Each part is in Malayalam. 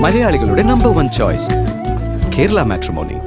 മലയാളികളുടെ നമ്പർ 1 ചോയ്സ് കേരള മാട്രിമോണി.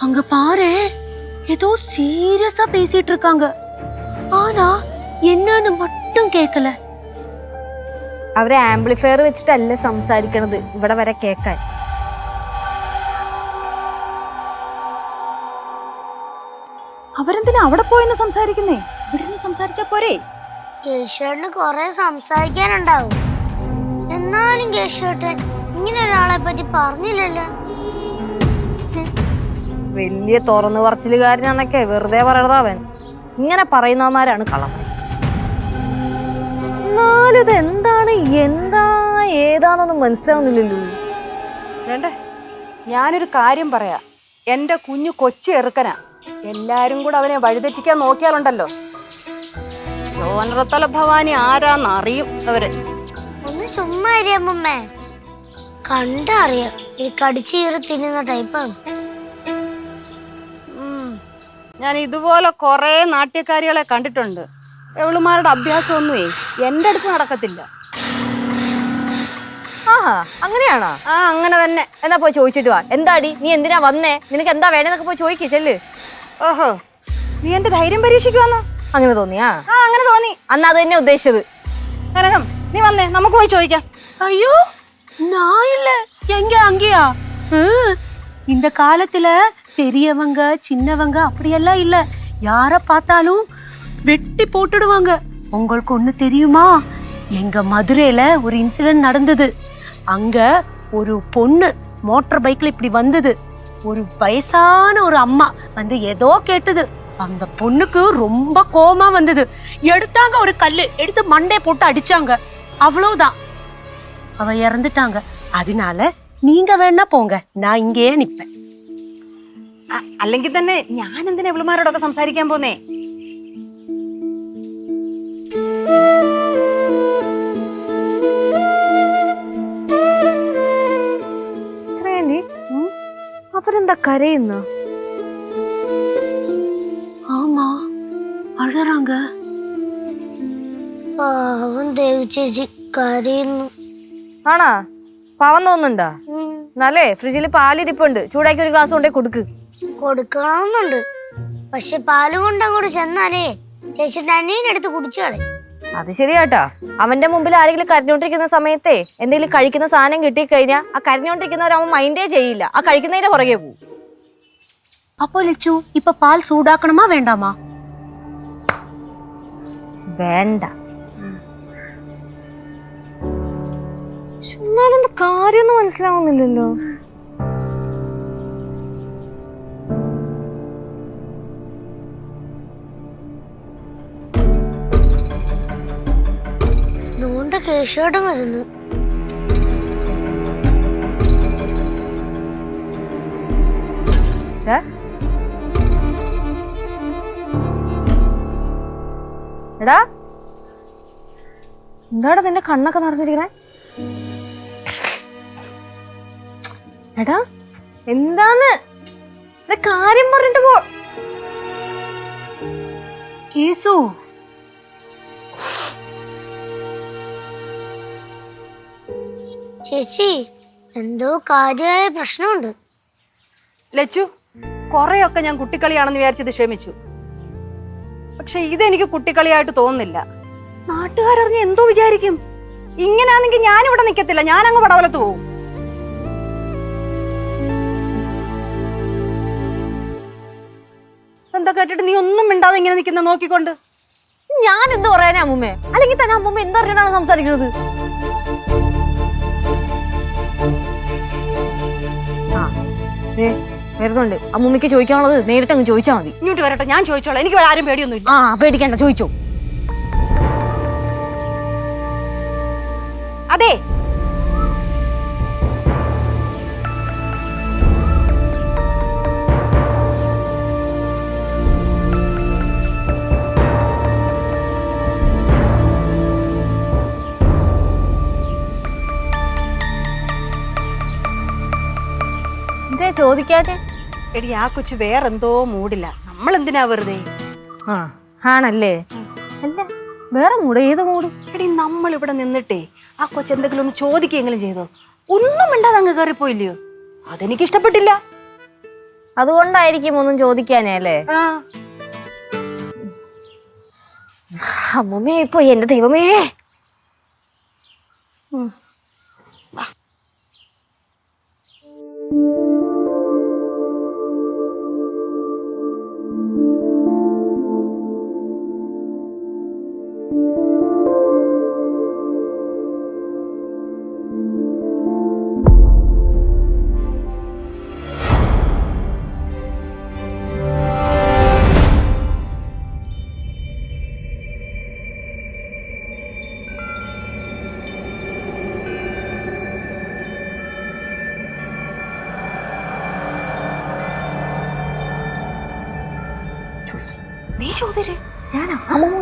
அங்க பாரு ஏதோ சீரியஸா பேசிட்டு இருக்காங்க. ஆனா என்னன்னு மட்டும் கேட்கல. അവരെ ആംപ്ലിഫയർ വെച്ചിട്ടല്ല സംസാരിക്കണത്, ഇവിടെ വരെ കേക്കാൻ. അവരെന്തിനാ അവിടെ പോയെന്ന് സംസാരിക്കുന്നേ? ഇവിടെ സംസാരിച്ചാ പോരെ? കേശവന് കൊറേ സംസാരിക്കാനുണ്ടാവും. എന്നാലും കേശവട്ടൻ ഇങ്ങനെ ഒരാളെ പറ്റി പറഞ്ഞില്ലല്ലോ. വലിയ തുറന്നു പറച്ചിലുകാരനാന്നൊക്കെ വെറുതെ പറയണത് അവൻ. ഇങ്ങനെ പറയുന്നവന്മാരാണ് കള്ളം. എന്നാലിത് എന്താണ് ഏതാന്നൊന്നും മനസ്സിലാവുന്നില്ലല്ലോ. വേണ്ടേ, ഞാനൊരു കാര്യം പറയാ. എന്റെ കുഞ്ഞു കൊച്ചു ചെറുക്കനാ. എല്ലാരും കൂടെ അവനെ വഴിതെറ്റിക്കാൻ നോക്കിയാലുണ്ടല്ലോ, ചോനറത്തല ഭവാനി ആരാന്നറിയും അവര്. ഒന്ന് ചുമ്മാ അമ്മമ്മേ, കണ്ടറിയാം ഈ കടിച്ചീറി തിന്നുന്ന ടൈപ്പാണ്. ഞാൻ ഇതുപോലെ കൊറേ നാട്യക്കാരികളെ കണ്ടിട്ടുണ്ട്. എവളുമാരുടെ അഭ്യാസമൊന്നുമേ എന്റെ അടുത്ത് നടക്കത്തില്ല. ആഹാ, അങ്ങനെയാണോ? ആ, അങ്ങനെ തന്നെ. എന്നാ പോയി ചോദിച്ചിട്ട് വാ. എന്താടി നീ എന്തിനാ വന്നേ? നിനക്ക് എന്താ വേണമെന്നൊക്കെ പോയി ചോദിക്കേ, ചെല്ല്. ഓഹോ, നീ എന്റെ ധൈര്യം പരീക്ഷിക്കുവാന്നോ? അങ്ങനെ തോന്നിയാ? ആ, അങ്ങനെ തോന്നി. അന്ന് അത് തന്നെ ഉദ്ദേശിച്ചത്. കനകം, നീ വന്നേ, നമുക്ക് പോയി ചോദിക്കാം. ஐயோ நான் இல்ல, எங்க அங்கேயா? இந்த காலத்துல பெரியவங்க சின்னவங்க அப்படியெல்லாம் இல்ல, யார பார்த்தாலும் வெட்டி போட்டுடுவாங்க. உங்களுக்கு ஒண்ணு தெரியுமா? எங்க மதுரையில ஒரு இன்சிடென்ட் நடந்தது. அங்க ஒரு பொண்ணு மோட்டார் பைக்ல இப்படி வந்தது. ஒரு வயசான ஒரு அம்மா வந்து ஏதோ கேட்டது. அந்த பொண்ணுக்கு ரொம்ப கோபமா வந்தது. எடுத்தாங்க ஒரு கல்லு எடுத்து மண்டே போட்டு அடிச்சாங்க. அவ்வளவுதான், அவ இறந்துட்டாங்க. அதனால நீங்க வேணா போங்க, நான் இங்கேயே நிப்பேன். അല്ലെങ്കിൽ തന്നെ ഞാൻ എന്തിനാ ഇവളുമാരോടൊക്കെ സംസാരിക്കാൻ പോന്നേ? അവരെന്താ കരയുന്ന? ஆமா, அழறாங்க. പാവം ദേവി ചേച്ചി കരയുന്നു. ആണാ? പാവം തോന്നുന്നുണ്ടാ? എന്നാലേ ഫ്രിഡ്ജിൽ പാലിരിപ്പുണ്ട്, ചൂടാക്കി ഒരു ഗ്ലാസ് കൊണ്ടേ കൊടുക്ക്. കൊടുക്കണമെന്നുണ്ട്, പക്ഷെ പാല് കൊണ്ട് അങ്ങോട്ട് ചെന്നാലേ ചേച്ചിയുടെ അനിയനെടുത്ത് കുടിച്ചു കളയും. അത് ശരിയാട്ടാ. അവന്റെ മുമ്പിൽ ആരെങ്കിലും കരഞ്ഞോണ്ടിരിക്കുന്ന സമയത്തെ എന്തെങ്കിലും കഴിക്കുന്ന സാധനം കിട്ടിക്കഴിഞ്ഞാൽ ആ കരഞ്ഞോണ്ടിരിക്കുന്നവരവൻ മൈൻഡേ ചെയ്യില്ല, ആ കഴിക്കുന്നതിന്റെ പുറകെ പോകും. அப்போ லட்சு, இப்ப பால் சூடாக்கணுமா வேண்டாமா? വേണ്ട. എന്നാലും കാര്യമൊന്നും മനസ്സിലാവുന്നില്ലല്ലോ. അതുകൊണ്ട് കേശവട്ടൻ വരുന്നു. എടാ, എന്താടാ നിന്റെ കണ്ണൊക്കെ നിറഞ്ഞിരിക്കണേ? എടാ, എന്താന്ന് കാര്യം പറഞ്ഞിട്ട് പോ. கேசு, ചേച്ചി എന്തോ കാര്യമായ പ്രശ്നമുണ്ട്. ലച്ചു, കൊറേയൊക്കെ ഞാൻ കുട്ടിക്കളിയാണെന്ന് വിചാരിച്ചത് ക്ഷമിച്ചു. പക്ഷെ ഇതെനിക്ക് കുട്ടിക്കളിയായിട്ട് തോന്നുന്നില്ല. നാട്ടുകാരറിഞ്ഞ എന്തോ വിചാരിക്കും? ഇങ്ങനാണെങ്കിൽ ഞാനിവിടെ നിൽക്കത്തില്ല, ഞാനങ്ങ് പടവലത്ത് പോവും. എന്താ കേട്ടിട്ട് നീ ഒന്നും മിണ്ടാതെ ഇങ്ങനെ നിൽക്കുന്ന നോക്കിക്കൊണ്ട്? ഞാൻ എന്ത് പറയാനാ അമ്മൂമ്മേ? അല്ലെങ്കിൽ തന്നെ അമ്മൂമ്മ എന്തറിഞ്ഞാണ് സംസാരിക്കുന്നത്? വരുന്നുണ്ട്. അമ്മൂമ്മയ്ക്ക് ചോദിക്കാനുള്ളത് നേരിട്ട് അങ്ങ് ചോദിച്ചാൽ മതി. ഇങ്ങോട്ട് വരട്ടെ, ഞാൻ ചോദിച്ചോളാം. എനിക്ക് ആരും പേടിയൊന്നുമില്ല. പേടിക്കണ്ട, ചോദിച്ചോ. അതെ, എന്തേ ചോദിക്കാതെ? എടി ആ കൊച്ചു വേറെന്തോ മൂടില്ല. നമ്മൾ എന്തിനാ വെറുതെ? ആണല്ലേ? അല്ല, വേറെ മൂട്? ഏത് മൂട്? എടി നമ്മൾ ഇവിടെ നിന്നിട്ടേ ആ കൊച്ചു എന്തെങ്കിലും ഒന്ന് ചോദിക്കെങ്കിലും ചെയ്തോ? ഒന്നും മിണ്ടാതെ അങ്ങ് കയറിപ്പോയില്ലയോ? അതെനിക്ക് ഇഷ്ടപ്പെട്ടില്ല. അതുകൊണ്ടായിരിക്കും ഒന്നും ചോദിക്കാനേ അല്ലേ? ആ, അമ്മൂമ്മേ, ഇപ്പൊ എന്റെ ദൈവമേ. നീ ചോദിരേ. ഞാനാ? അമ്മൂമ്മ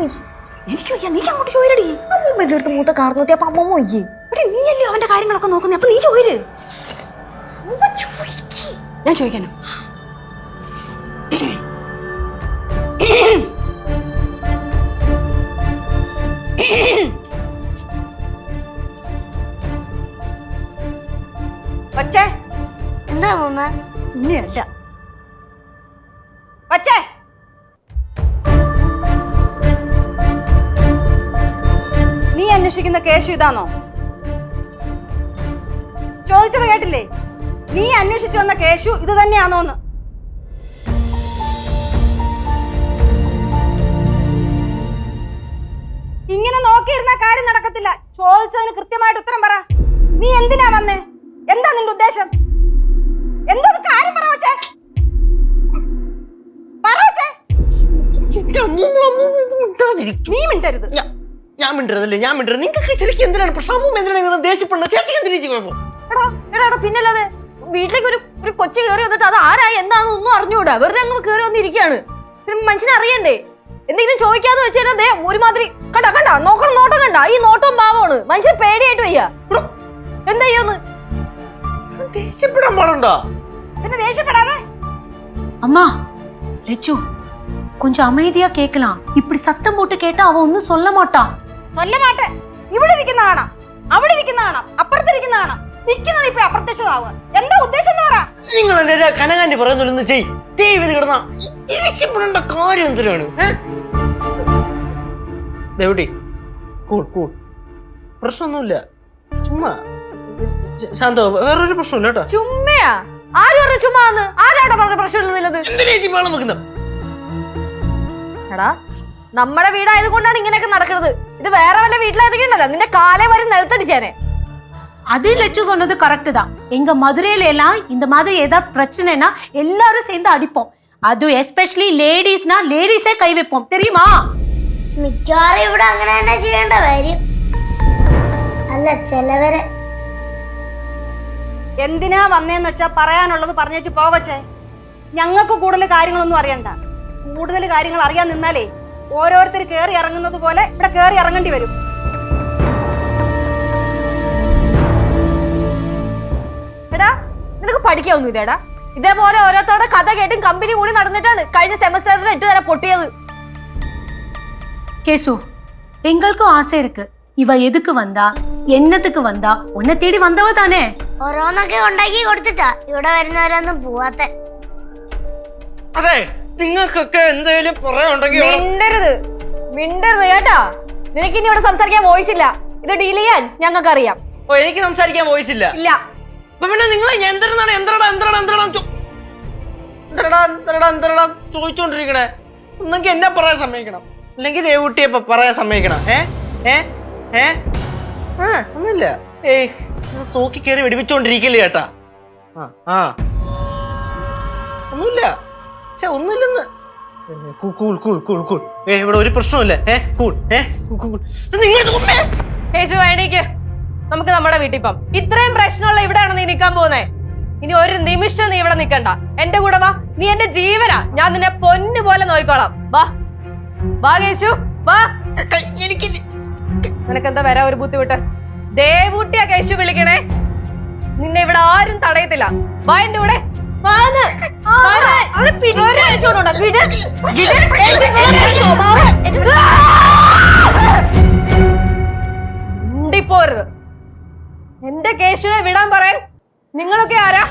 എനിക്ക് വയ്യ, നീ അങ്ങോട്ട് ചോദിരടി. അമ്മൂമ്മ അടുത്ത് മൂത്ത കാർന്നൂറ്റി. അപ്പൊ അമ്മൂമ്മ ഒയ്യേ. എടി നീയല്ലേ അവന്റെ കാര്യങ്ങളൊക്കെ നോക്കുന്നേ, അപ്പൊ നീ ചോദിര്. ഞാൻ ചോദിക്കാനോ? വച്ചേ. എന്താ അമ്മൂമ്മ? ഇനിയല്ല വച്ചേ. നീ അന്വേഷിക്കുന്ന കേശു ഇതാണോ? ചോദിച്ചത് കേട്ടില്ലേ? നീ അന്വേഷിച്ചു വന്ന കേശു ഇത് തന്നെയാണോന്ന്? ഇങ്ങനെ നോക്കിയിരുന്ന കാര്യം നടക്കത്തില്ല. ചോദിച്ചതിന് കൃത്യമായിട്ട് ഉത്തരം പറ. നീ എന്തിനാ വന്നേ? എന്താ നിന്റെ ഉദ്ദേശം? എന്തോ കാര്യം പറ വച്ചേ. പറ വച്ചേ. നീ മിണ്ടരുത്. ഞാൻ മിണ്ടരുതല്ലേ? ഞാൻ മിണ്ടരുത്. നിങ്ങൾക്ക് ശരിക്കും എന്തിനാണ് പ്രശ്നം? എന്തിനാണ് ദേഷ്യപ്പെടുന്നത്? ചേച്ചിക്ക് എന്തിനു കുഴപ്പം? എടാ പിന്നല്ലാതെ വീട്ടിലേക്ക് ഒരു കൊച്ചു കയറി വന്നിട്ട് അത് ആരായി എന്താണെന്ന് ഒന്നും അറിഞ്ഞൂടാ. വെറുതെ അങ്ങ് കയറി വന്നിരിക്കുകയാണ്. പിന്നെ മനുഷ്യനെ അറിയണ്ടേ? എന്തെങ്കിലും ചോദിക്കാതെ വെച്ചാൽ ഒരുമാതിരി കണ്ട നോട്ടം കണ്ട. ഈ നോട്ടവും ഭാവമാണ്. മനുഷ്യൻ പേടിയായിട്ട് വയ്യ. എന്താ ചെയ്യോന്ന്? ദേഷ്യപ്പെടാൻ പാടുണ്ടോ? പിന്നെ ദേഷ്യപ്പെടാതെ. அம்மா லெச்சு கொஞ்சம் அமைதியா கேட்கலாம். இப்படி சத்தம் போட்டு கேட்டா அவன் ஒன்னும் சொல்ல மாட்டான். சொல்ல மாட்டேன். ഇവിടെ ഇരിക്കുന്ന കാണാം, അവിടെ ഇരിക്കുന്ന കാണാം, അപ്പുറത്തിരിക്കുന്ന കാണാം. നിൽക്കുന്നത് ഇപ്പൊ അപ്രത്യക്ഷമാവുക. എന്താ ഉദ്ദേശം എന്ന് പറ. നിങ്ങൾ എന്റെ കനകാന്റി പറയുന്നൊന്ന് ചെയ്. ദൈവം ഇത് കിടന്ന ദേഷ്യപ്പെടേണ്ട കാര്യം എന്തിനാണ്? ദേവട്ടി കൂൾ പ്രശ്നമൊന്നുമില്ല. ചുമ്മാ ശാന്തോ, വേറൊരു പ്രശ്നമില്ല കേട്ടോ. ചുമ്മയാ? ആര് പറഞ്ഞ ചുമ്മാന്ന്? ആരാടെ പറഞ്ഞ പ്രശ്നമില്ലെന്നുള്ളത്? എന്തിനാ ചേച്ചി വേളം വെക്കുന്നത്? എടാ, നമ്മുടെ വീടായത് കൊണ്ടാണ് ഇങ്ങനെയൊക്കെ നടക്കുന്നത്. ഇത് വേറെ വല്ല വീട്ടിലായതൊക്കെയുണ്ടല്ലോ, നിന്റെ കാലേ വരെ നിലത്തടിച്ചേനെ. அது லெச்சு சொன்னது கரெக்ட் தான். எங்க மதுரையில எல்லாம் இந்த மாதிரி ஏதாவது பிரச்சனைனா எல்லாரும் சேர்ந்து அடிப்போம். அது எஸ்பெஷலி லேடிஸ்னா லேடிஸே கை வைப்போம், தெரியுமா? മിക്കവാറും ഇവിടെ അങ്ങനെ തന്നെ ചെയ്യേണ്ട കാര്യം. അല്ല ചിലവരെ. എന്തിനാ വന്നേന്ന് വെച്ചാ പറയാനുള്ളത് പറഞ്ഞേച്ച് പോവച്ചേ. ഞങ്ങൾക്ക് കൂടുതൽ കാര്യങ്ങളൊന്നും അറിയണ്ട. കൂടുതൽ കാര്യങ്ങൾ അറിയാൻ നിന്നാലേ ഓരോരുത്തർ കേറി ഇറങ്ങുന്നത് പോലെ ഇവിടെ കേറി ഇറങ്ങേണ്ടി വരും. എടാ, നിനക്ക് പഠിക്കാവൊന്നുമില്ലടാ. ഇതേപോലെ ഓരോരുത്തരുടെ കഥ കേട്ടും കമ്പനി കൂടി നടന്നിട്ടാണ് കഴിഞ്ഞ സെമസ്റ്ററിൽ 8 തരം പൊട്ടിയത്. கேசு, எங்களுக்கும் ஆசை இருக்கு. இவ எதுக்கு வந்தா, என்னத்துக்கு வந்தா? உன்னை தேடி வந்தவ தானே. ഓരോന്നൊക്കെ ഉണ്ടാക്കി കൊടുത്തിട്ടാ ഇവിടെ വരുന്നവരൊന്നും പോവാത്ത. അതെ, നിങ്ങൾക്കൊക്കെ എന്തെങ്കിലും പറയാനുണ്ടെങ്കിൽ മിണ്ടരുത് കേട്ടാ. നിനക്ക് ഇനി ഇവിടെ സംസാരിക്കാൻ വോയിസ് ഇല്ല. ഇത് ഡീൽ ചെയ്യാൻ ഞങ്ങൾക്ക് അറിയാം. ഓ, എനിക്ക് സംസാരിക്കാൻ വോയിസ് ഇല്ല. ഇല്ല. പിന്നെ നിങ്ങളെ എന്തരടാ ചോദിച്ചോണ്ടിരിക്കണേ? ഒന്നെങ്കിൽ എന്നെ പറയാൻ സമ്മതിക്കണം, അല്ലെങ്കിൽ ദേവൂട്ടിയെ പറയാൻ സമ്മതിക്കണം. ഒന്നുമില്ല. ഏയ്, നോക്കി കയറി വെടിവെച്ചോണ്ടിരിക്കല്ലേ ചേട്ടാ. ആ ഒന്നുമില്ല, ഒന്നുമില്ലെന്ന്. Cool cool cool cool. ഇവിടെ ഒരു പ്രശ്നമില്ല. കൂൾ. കേശു എണീക്ക്, നമുക്ക് നമ്മുടെ വീട്ടിൽ പോവാം. ഇത്രയും പ്രശ്നമുള്ള ഇവിടെയാണ് നീ നിൽക്കാൻ പോകുന്നേ. ഇനി ഒരു നിമിഷം നീ ഇവിടെ നിൽക്കണ്ട, എന്റെ കൂടെ വാ. നീ എന്റെ ജീവനാ, ഞാൻ നിന്നെ പൊന്നു പോലെ നോക്കിക്കോളാം. വാ വാ കേശു വാ. നിനക്കെന്താ വരാ ഒരു ബുദ്ധിമുട്ട്? ദേവൂട്ടിയാ കേശു വിളിക്കണേ. നിന്നെ ഇവിടെ ആരും തടയത്തില്ല. വാ എന്റെ കൂടെ. പോരുത്. എന്റെ കേശുവിനെ വിടാൻ പറയാൻ നിങ്ങളൊക്കെ ആരാ?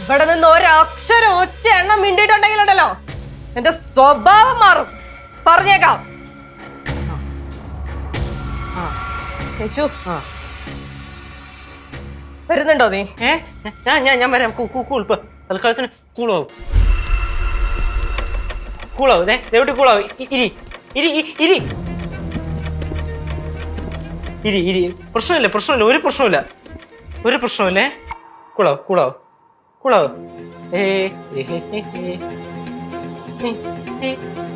ഇവിടെ നിന്ന് ഒരക്ഷരം ഒറ്റ എണ്ണം മിണ്ടിയിട്ടുണ്ടെങ്കിലുണ്ടല്ലോ എന്റെ സ്വഭാവം മാറും, പറഞ്ഞേക്കാം. കേശു വരുന്നുണ്ടോ നീ? ഞാൻ വരാം. തൽക്കാലത്തിന് കൂളാവും. കൂളാവും. ദേവട്ടി കൂളാവും. ഇരി ഇരി ഇരി ഇരി ഇരി. പ്രശ്നമില്ല, പ്രശ്നമില്ല, ഒരു പ്രശ്നമില്ല, ഒരു പ്രശ്നമില്ലേ. കൂളാവും കൂളാവും കൂളാവും.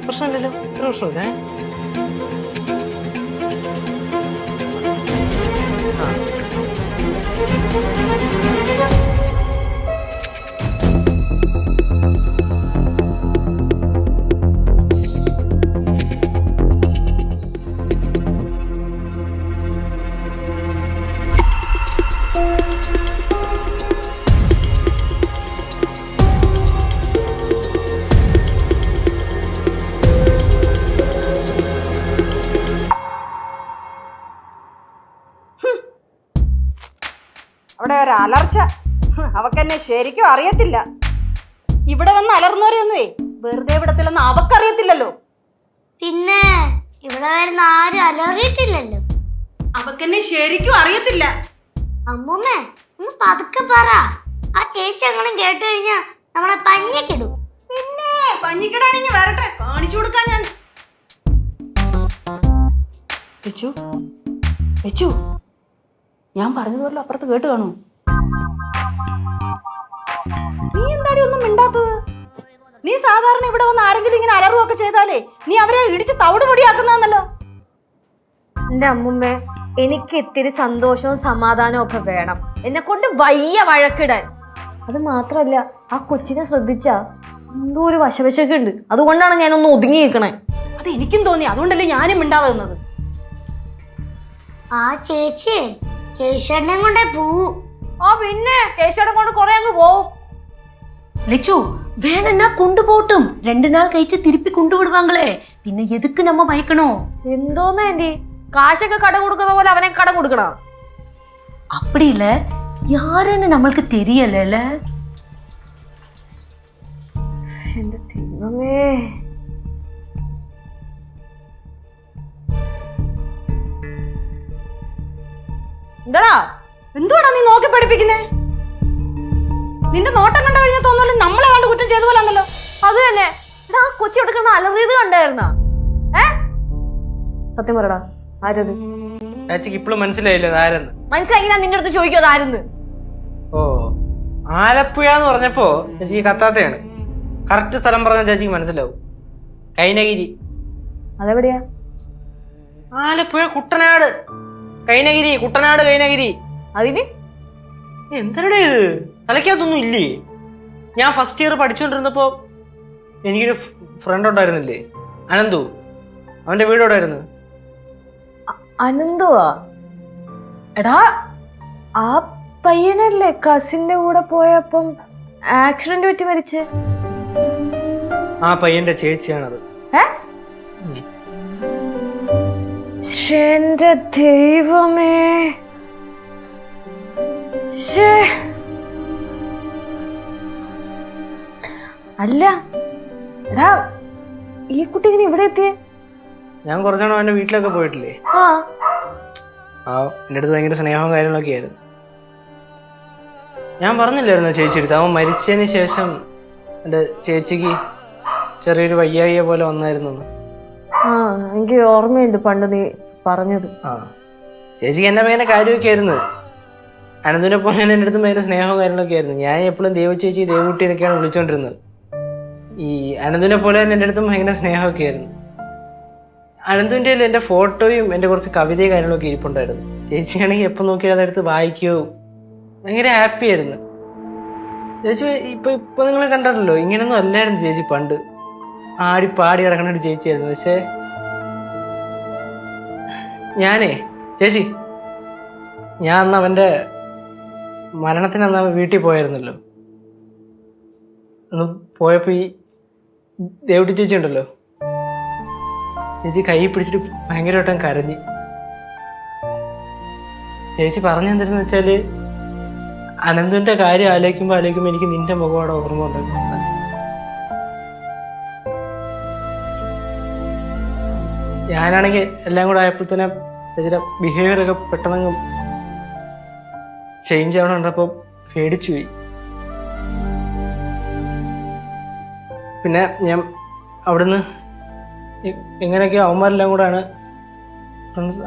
പ്രശ്നമില്ലല്ലോ, ഒരു പ്രശ്നമില്ല. അവിടെ ഒരു അലർച്ച. അവക്കെന്നെ ശരിക്കും അറിയത്തില്ല. ഇവിടെ വന്ന് അലർന്നവരെയൊന്നുവേ വെറുതെ വിടത്തില്ലെന്ന് അവക്കറിയത്തില്ലല്ലോ. പിന്നെ ഇവിടെ വരുന്ന ആരും അലറിയിട്ടില്ലല്ലോ. അവക്കെന്നെ ശരിക്കും അറിയത്തില്ല. അമ്മൂമ്മേ ഒന്ന് പതുക്കെ പറ. ആ ചേച്ചി അങ്ങനെ കേട്ട് കഴിഞ്ഞാ നമ്മളെ പഞ്ഞിക്കിടും. പിന്നെ പഞ്ഞിക്കിടാനിങ്ങ് വരട്ടെ, കാണിച്ചു കൊടുക്കാൻ ഞാൻ. ഞാൻ പറഞ്ഞതുപോലെ അപ്പുറത്ത് കേട്ട് കാണൂ. നീ എന്താടി ഒന്നും മിണ്ടാത്തത്? നീ സാധാരണ ഇവിടെ വന്ന് ആരെങ്കിലും ഇങ്ങനെ അലറുവൊക്കെ ചെയ്താലേ നീ അവരെ ഇടിച്ച് തവിട് പൊടിയാക്കുന്നതെന്നല്ലോ. എന്റെ അമ്മുമ്മേ, എനിക്ക് ഇത്തിരി സന്തോഷവും സമാധാനവും ഒക്കെ വേണം. എന്നെ കൊണ്ട് വയ്യ വഴക്കിടാൻ. അത് മാത്രല്ല, ആ കൊച്ചിനെ ശ്രദ്ധിച്ചാ എന്തോ ഒരു വശവശൊക്കെ ഉണ്ട്. അതുകൊണ്ടാണ് ഞാനൊന്ന് ഒതുങ്ങി നിൽക്കണേ. അത് എനിക്കും തോന്നി, അതുകൊണ്ടല്ലേ ഞാനും മിണ്ടാതെ നിന്നത്. ആ ചേച്ചി കേശവനെ കൊണ്ടേ പോവും. ആ പിന്നെ കേശവനെ കൊണ്ട് കുറെ അങ്ങ് പോവും. லெச்சு வேணும்னா கொண்டு போட்டும், 2 நாள் கழிச்சு திருப்பி கொண்டு விடுவாங்களே, பின்ன எதுக்கு நம்ம பயக்கணும்? എന്തോന്ന് ആന്റി, കാശൊക്കെ കട കൊടുക്കുന്ന പോലെ അവനെ കട കൊടുക്കണം. அப்படி இல்ல, யாருன்னு நம்மளுக்கு தெரியல. എന്റെ ദൈവമേ. എന്താടാ എന്തുവാടാ നീ നോക്കി പഠിപ്പിക്കുന്നേ? നിന്റെ നോട്ടം കണ്ട കഴിഞ്ഞാൽ തോന്നുമല്ലോ നമ്മളെ കണ്ട് കുറ്റം ചെയ്ത പോലാണല്ലോ. അത് തന്നെ. എടാ ആ കൊച്ചി എടുക്കുന്ന അലറിയത് കണ്ടായിരുന്ന? സത്യം പറയടാ, ആരത്? ചേച്ചിക്ക് ഇപ്പോഴും മനസ്സിലായില്ലേ ആരെന്ന്? മനസ്സിലാക്കി ഞാൻ നിന്റെ അടുത്ത് ചോദിക്കും അതാരെന്ന്. ഓ, ആലപ്പുഴ എന്ന് പറഞ്ഞപ്പോ ചേച്ചിക്ക് കത്താത്തയാണ്. കറക്റ്റ് സ്ഥലം പറഞ്ഞാൽ ചേച്ചിക്ക് മനസ്സിലാവും. കൈനഗിരി. അതെവിടെയാ? ആലപ്പുഴ കുട്ടനാട്. കൈനഗിരി, കുട്ടനാട് കൈനഗിരി. അതിന് എന്തരടേ ഇത്? തലയ്ക്കകത്തൊന്നും ഇല്ലേ? ഞാൻ ഫസ്റ്റ് ഇയർ പഠിച്ചുകൊണ്ടിരുന്നപ്പോ എനിക്കൊരു ഫ്രണ്ട് ഉണ്ടായിരുന്നില്ലേ, അനന്തു. അവന്റെ വീട് എവിടെയായിരുന്നു? അനന്തുവാ? എടാ ആ പയ്യനല്ലേ കസിന്റെ കൂടെ പോയപ്പം ആക്സിഡന്റ് പറ്റി മരിച്ച്? ആ പയ്യന്റെ ചേച്ചിയാണത്. എന്റെ ദൈവമേ. അല്ല എടാ, ഈ കുട്ടി ഇങ്ങനെ ഇവിടെ എത്തിയേ? ഞാൻ കുറച്ചാണ് അവന്റെ വീട്ടിലൊക്കെ പോയിട്ടില്ലേ. എന്റെ അടുത്ത് ഭയങ്കര സ്നേഹവും കാര്യങ്ങളൊക്കെ ആയിരുന്നു. ഞാൻ പറഞ്ഞില്ലായിരുന്നു ചേച്ചി അടുത്ത്, അവൻ മരിച്ചതിന് ശേഷം എന്റെ ചേച്ചിക്ക് ചെറിയൊരു വയ്യായിക പോലെ വന്നായിരുന്നു. എനിക്ക് ഓർമ്മയുണ്ട് പണ്ട് നീ പറഞ്ഞത്. ചേച്ചിക്ക് എന്നെ ഭയങ്കര കാര്യമൊക്കെ ആയിരുന്നു. അനന്തുവിനെ പോലെ തന്നെ എൻ്റെ അടുത്ത് ഭയങ്കര സ്നേഹവും കാര്യങ്ങളൊക്കെ ആയിരുന്നു. ഞാൻ എപ്പോഴും ദേവചേച്ചി ദേവകുട്ടി എന്നൊക്കെയാണ് വിളിച്ചുകൊണ്ടിരുന്നത്. ഈ അനന്തുവിനെ പോലെ തന്നെ എൻ്റെ അടുത്തും ഭയങ്കര സ്നേഹമൊക്കെ ആയിരുന്നു. അനന്തുവിൻ്റെ എൻ്റെ ഫോട്ടോയും എൻ്റെ കുറച്ച് കവിതയും കാര്യങ്ങളൊക്കെ ഇരിപ്പുണ്ടായിരുന്നു. ചേച്ചിയാണെങ്കിൽ എപ്പോൾ നോക്കിയാൽ അതെടുത്ത് വായിക്കുകയോ ഭയങ്കര ഹാപ്പി ആയിരുന്നു. ചേച്ചി ഇപ്പൊ നിങ്ങൾ കണ്ടല്ലോ, ഇങ്ങനൊന്നും അല്ലായിരുന്നു ചേച്ചി പണ്ട്. ആടി പാടി കിടക്കുന്ന ഒരു ചേച്ചിയായിരുന്നു. പക്ഷേ ചേച്ചി ഞാൻ അന്ന് അവൻ്റെ മരണത്തിന് അന്ന് അവൻ വീട്ടിൽ പോയായിരുന്നല്ലോ. അന്ന് പോയപ്പോൾ ഈ ദേവുട്ടി ചേച്ചി ഉണ്ടല്ലോ, ചേച്ചി കൈ പിടിച്ചിട്ട് ഭയങ്കരമായിട്ടും കരഞ്ഞ്. ചേച്ചി പറഞ്ഞെന്തായിരുന്നു വെച്ചാൽ, അനന്തുവിൻ്റെ കാര്യം ആലോചിക്കുമ്പോൾ എനിക്ക് നിന്റെ മുഖമാണ് ഓർമ്മ ഉണ്ടായിരുന്നു സാർ. ഞാനാണെങ്കിൽ എല്ലാം കൂടെ ആയപ്പോൾ തന്നെ ചേച്ചിയുടെ ബിഹേവിയറൊക്കെ പെട്ടെന്ന് ചേഞ്ച് ആവണുണ്ടപ്പോൾ പേടിച്ചു പോയി. പിന്നെ ഞാൻ അവിടുന്ന് എങ്ങനെയൊക്കെയോ അവന്മാരെല്ലാം കൂടെയാണ് ഫ്രണ്ട്സ്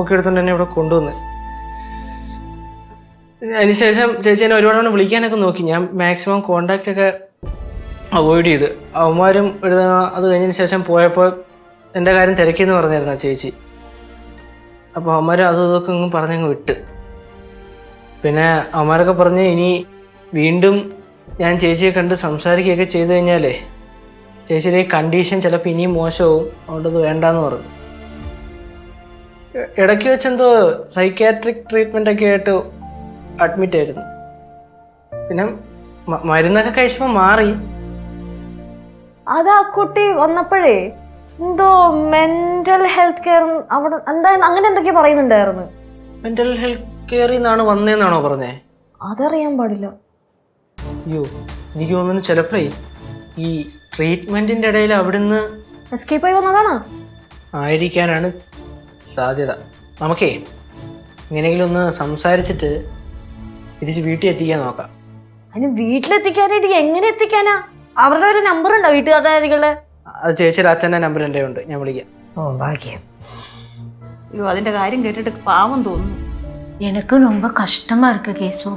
ഒക്കെ എടുത്തുകൊണ്ട് തന്നെ ഇവിടെ കൊണ്ടുവന്നത്. അതിനുശേഷം ചേച്ചി എന്നെ ഒരുപാട് വിളിക്കാനൊക്കെ നോക്കി. ഞാൻ മാക്സിമം കോണ്ടാക്റ്റ് ഒക്കെ അവോയ്ഡ് ചെയ്ത്. അവന്മാരും അത് കഴിഞ്ഞതിന് ശേഷം പോയപ്പോൾ എൻ്റെ കാര്യം തിരക്കിയെന്ന് പറഞ്ഞായിരുന്നു ചേച്ചി. അപ്പോൾ അവന്മാരും അതും ഇതൊക്കെ അങ്ങ് പറഞ്ഞങ്ങ് വിട്ട്. പിന്നെ അവന്മാരൊക്കെ പറഞ്ഞ് ഇനി വീണ്ടും ഞാൻ ചേച്ചിയെ കണ്ട് സംസാരിക്കുകയൊക്കെ ചെയ്തു കഴിഞ്ഞാലേ ചേച്ചിയുടെ ഈ കണ്ടീഷൻ ചിലപ്പോൾ ഇനിയും മോശമാവും, അതുകൊണ്ടത് വേണ്ടാന്ന് പറഞ്ഞു. ഇടയ്ക്ക് വെച്ചെന്തോ സൈക്യാട്രിക് ട്രീറ്റ്മെൻ്റ് ഒക്കെ ആയിട്ട് അഡ്മിറ്റ് ആയിരുന്നു. പിന്നെ മരുന്നൊക്കെ കഴിച്ചപ്പോൾ മാറി. അതാ കുട്ടി വന്നപ്പോഴേ എന്തോ മെന്റൽ ഹെൽത്ത് കെയർ അവിടെ എന്താ അങ്ങനെ എന്തൊക്കെയാ പറയുന്നുണ്ടായിരുന്നു. മെന്റൽ ഹെൽത്ത് കെയറിൽ നിന്നാണ് വന്നതെന്നാണോ പറഞ്ഞേ? അതറിയാൻ പാടില്ല. അയ്യോ, എനിക്ക് തോന്നുന്നു ചിലപ്പോഴേ ഈ ട്രീറ്റ്മെന്റിന്റെ ഇടയിൽ അവിടുന്ന് എസ്കേപ്പ് ആയി വന്നതാണോ ആയിരിക്കാനാണ് സാധ്യത. നമുക്കേ എങ്ങനെയെങ്കിലും ഒന്ന് സംസാരിച്ചിട്ട് തിരിച്ച് വീട്ടിൽ എത്തിക്കാൻ നോക്കാം. അതിന് വീട്ടിലെത്തിക്കാനായിട്ട് എങ്ങനെ എത്തിക്കാനാ? അവരുടെ ഒരു നമ്പർ ഉണ്ടോ വീട്ടുകാരുടെ? അത് ചേച്ചിയുടെ അച്ഛൻ്റെ നമ്പർ എൻ്റെ ഉണ്ട്, ഞാൻ വിളിക്കാം. ഓ ഭാഗ്യം. അയ്യോ, അതിന്റെ കാര്യം കേട്ടിട്ട് പാവം തോന്നുന്നു. எனக்கும் ரொம்ப கஷ்டமா இருக்கு கேசு.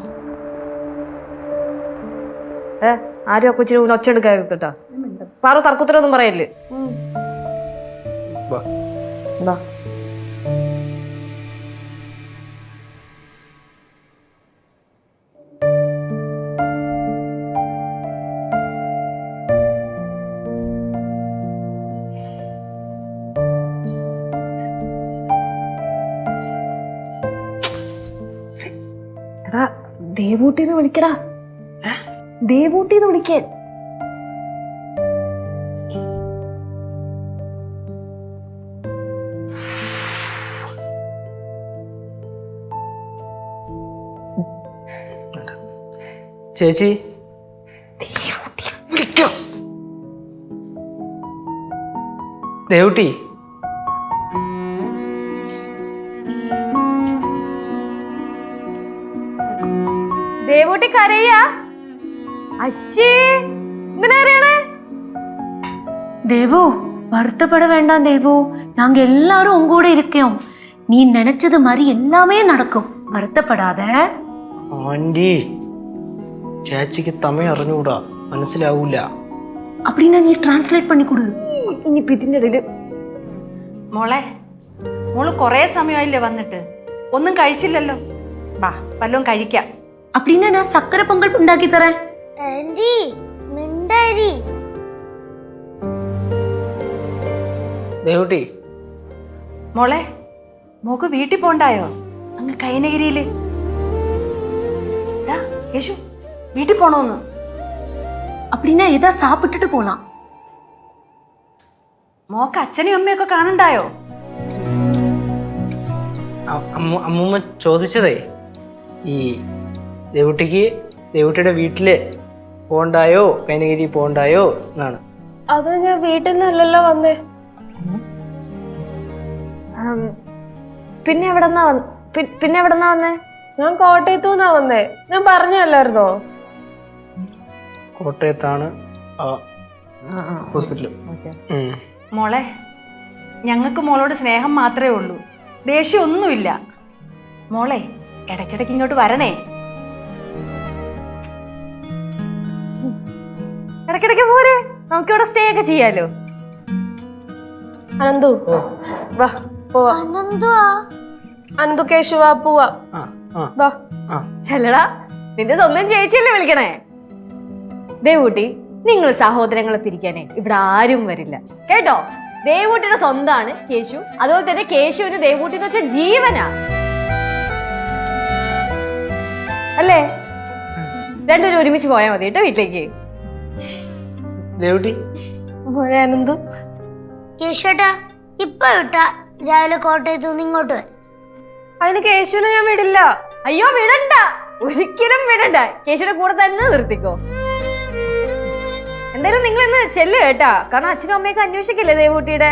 ആരും കൊച്ചിന് ഒച്ചെടുക്കാ. പാറു തർക്കുത്തരൊന്നും പറയല്ലേ. വാ. എടാ ദേവൂട്ടിന്ന് വിളിക്കടാ. ദേവൂട്ടിന്ന് വിളിക്കാൻ. ചേച്ചി ദേവുട്ടി, ദേവൂട്ടി കരയാ? അശ്ശേ, എന്തിനാ കരയണേ? தேவு வருத்தப்பட வேண்டாம் தேவு, நாங்க எல்லாரும் உங்க கூட இருக்கோம். நீ நினைச்சது மாதிரி எல்லாமே நடக்கும், வருத்தப்படாத. ആന്റി, ചേച്ചിക്ക് തമിഴ് അറിഞ്ഞുകൂടാ, മനസ്സിലാവൂല. அப்படின்னா நீ டிரான்ஸ்லேட் பண்ணி கொடு. ഇനിയിപ്പോ ഇതിന്റെ ഇടയില് മോള് കൊറേ സമയമായില്ലേ വന്നിട്ട്, ഒന്നും കഴിച്ചില്ലല്ലോ. വാ, വല്ലതും കഴിക്കാം. அப்படின்னா நான் சக்கரை பொங்கல் உண்டாக்கி தரேன். ആന്റി മിണ്ടാരി. ദേവുട്ടി, മോളെ, മോക്ക് വീട്ടിൽ പോണ്ടായോ? അങ്ങ് കൈനഗിരിയില്. യേശു, വീട്ടിൽ പോണോന്ന്. அப்படின்னா ஏதா சாப்பிட்டுட்டு போலாம். മോക്ക് അച്ഛനെയും അമ്മയൊക്കെ കാണണ്ടായോ? അമ്മൂമ്മ ചോദിച്ചതേ ഈ ദേവുട്ടിക്ക് ദേവുട്ടിയുടെ വീട്ടില് പോണ്ടായോ കൈനഗിരി പോണ്ടായോ എന്നാണ്. അത് ഞാൻ വീട്ടിൽ നിന്നല്ലല്ലോ വന്നേ. പിന്നെ എവിടെന്നാ വന്നേ? ഞാൻ കോട്ടയത്തു നിന്നാ വന്നേ. ഞാൻ പറഞ്ഞല്ലായിരുന്നോ? കോട്ടയത്താണ് ഹോസ്പിറ്റല്. മോളെ, ഞങ്ങൾക്ക് മോളോട് സ്നേഹം മാത്രമേ ഉള്ളൂ, ദേഷ്യം ഒന്നുമില്ല. മോളെ, ഇടയ്ക്കിടയ്ക്ക് ഇങ്ങോട്ട് വരണേ. ഇടയ്ക്കിടയ്ക്ക് പോരെ, നമുക്കിവിടെ സ്റ്റേ ഒക്കെ ചെയ്യാലോ. അനന്തു വാ പോവാ. അനന്തുവാ അനന്തു കേശു വാ പോവാ. വാ. ചെല്ലടാ, നിന്റെ സ്വന്തം ചേച്ചിയല്ലേ വിളിക്കണേ. ദേവൂട്ടി, നിങ്ങൾ സഹോദരങ്ങളെ പിരിക്കാനേ ഇവിടെ ആരും വരില്ല കേട്ടോ. ദേവൂട്ടിയുടെ സ്വന്തമാണ് കേശു, അതുപോലെ തന്നെ കേശുവിന് ദേവൂട്ടി എന്ന് വെച്ചാൽ ജീവനാ അല്ലേ. രണ്ടുപേരും ഒരുമിച്ച് പോയാൽ മതി കേട്ടോ വീട്ടിലേക്ക്. ദേവുട്ടി മോനെ അനന്തു. കേശുട്ടാ ഇപ്പൊ വിട്ടാ രാവിലെ കോട്ടയത്ത് നിന്ന് ഇങ്ങോട്ട് വരും. അതിന് കേശുവിനെ ഞാൻ വിടില്ല. അയ്യോ വിടണ്ട, ഒരിക്കലും വിടണ്ട. കേശുവിന്റെ കൂടെ തന്നെ നിർത്തിക്കോ. എന്തായാലും നിങ്ങൾ ഇന്ന് ചെല്ലു കേട്ടാ, കാരണം അച്ഛനും അമ്മയൊക്കെ അന്വേഷിക്കില്ലേ ദേവൂട്ടിയുടെ.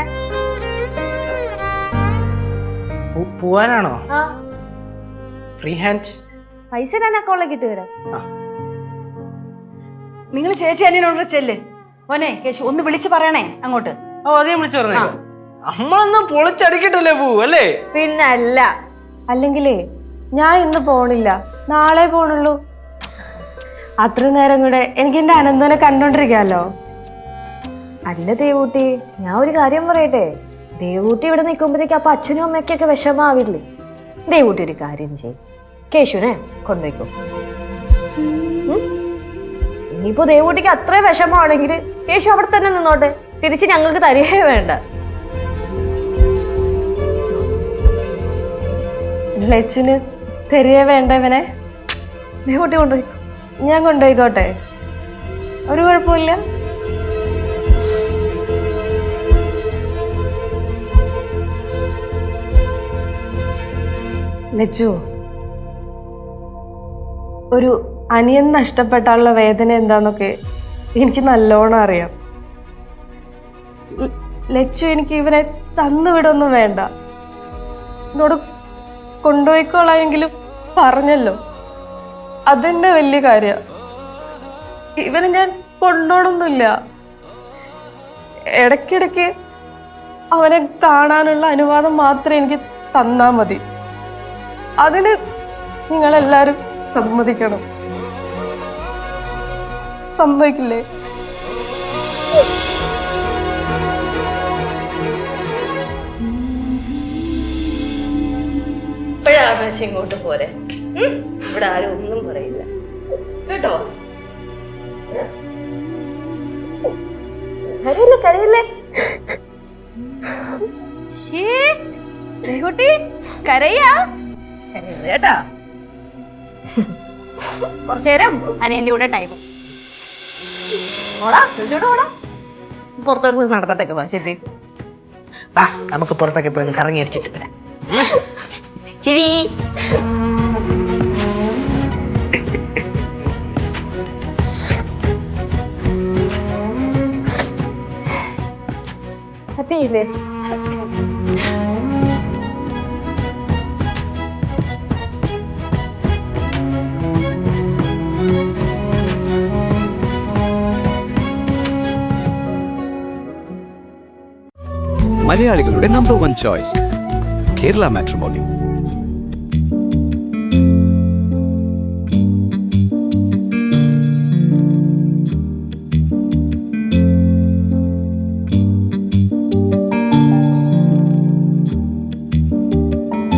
പോവാനാണോ? ഫ്രീ ഹാൻഡ് പൈസ ഞാൻ അക്കൗണ്ടിലേക്ക് ഇട്ട് തരാം. നിങ്ങൾ ചേച്ചി അനിയനോട് ചെല്ല്. മോനെ കേശു ഒന്ന് വിളിച്ചു പറയണേ അങ്ങോട്ട്. ഓ അതേ വിളിച്ചു പറഞ്ഞേക്കാം. നമ്മളൊന്നും പൊളിച്ചടിക്കട്ടല്ലേ പോവല്ലേ? പിന്നല്ല. അല്ലെങ്കിലേ ഞാൻ ഇന്ന് പോണില്ല, നാളെ പോണുള്ളൂ. അത്ര നേരം കൂടെ എനിക്ക് എന്റെ അനന്തനെ കണ്ടോണ്ടിരിക്കാലോ. അല്ല ദേവൂട്ടി, ഞാൻ ഒരു കാര്യം പറയട്ടെ. ദേവൂട്ടി ഇവിടെ നിൽക്കുമ്പോഴത്തേക്ക് അപ്പൊ അച്ഛനും അമ്മയ്ക്കൊക്കെ വിഷമാവില്ലേ? ദേവൂട്ടി ഒരു കാര്യം ചെയ്യും, കേശുവിനെ കൊണ്ടുപോയിക്കോ. ഇനിയിപ്പോ ദേവൂട്ടിക്ക് അത്ര വിഷമാണെങ്കിൽ കേശു അവിടെ തന്നെ നിന്നോട്ടെ, തിരിച്ച് ഞങ്ങൾക്ക് തരികയേ വേണ്ട. ലച്ചുന് തെരിയേ വേണ്ടവനെ ദേവൂട്ടി കൊണ്ടുപോയി. ഞാൻ കൊണ്ടുപോയിക്കോട്ടെ, ഒരു കുഴപ്പമില്ല. ലച്ചു, ഒരു അനിയൻ നഷ്ടപ്പെട്ടാലുള്ള വേദന എന്താന്നൊക്കെ എനിക്ക് നല്ലോണം അറിയാം. ലച്ചു, എനിക്ക് ഇവനെ തന്നുവിടൊന്നും വേണ്ട, എന്നോട് കൊണ്ടുപോയിക്കോളാമെങ്കിലും പറഞ്ഞല്ലോ, അതെന്നെ വലിയ കാര്യം. ഇവനെ ഞാൻ കൊണ്ടോണൊന്നുമില്ല. ഇടയ്ക്കിടയ്ക്ക് അവനെ കാണാനുള്ള അനുവാദം മാത്രമേ എനിക്ക് തന്നാ മതി. അതിന് നിങ്ങളെല്ലാരും സമ്മതിക്കണം. സമ്മതിക്കില്ലേ? ഇപ്പോഴാണ് ഇങ്ങോട്ട് പോരെ, ഇവിടെ ആരും ഒന്നും പറയില്ല കേട്ടോ. കരയില്ലേ കരയില്ലേ ദേവൂട്ടി, കരയാ കരയില്ല കേട്ടാ. കുറച്ചു നേരം അനിയന്റെ കൂടെ ടൈം ഓടാ, ഓടാ പുറത്തോട്ട് നടന്നിട്ടൊക്കെ വാ. ശരി, നമുക്ക് പുറത്തൊക്കെ പോയി കറങ്ങി അടിച്ചിട്ട് വരാം. ഹാപ്പി ഇല്ലേ? മലയാളികളുടെ നമ്പർ 1 ചോയ്സ് കേരള മാട്രിമോണി.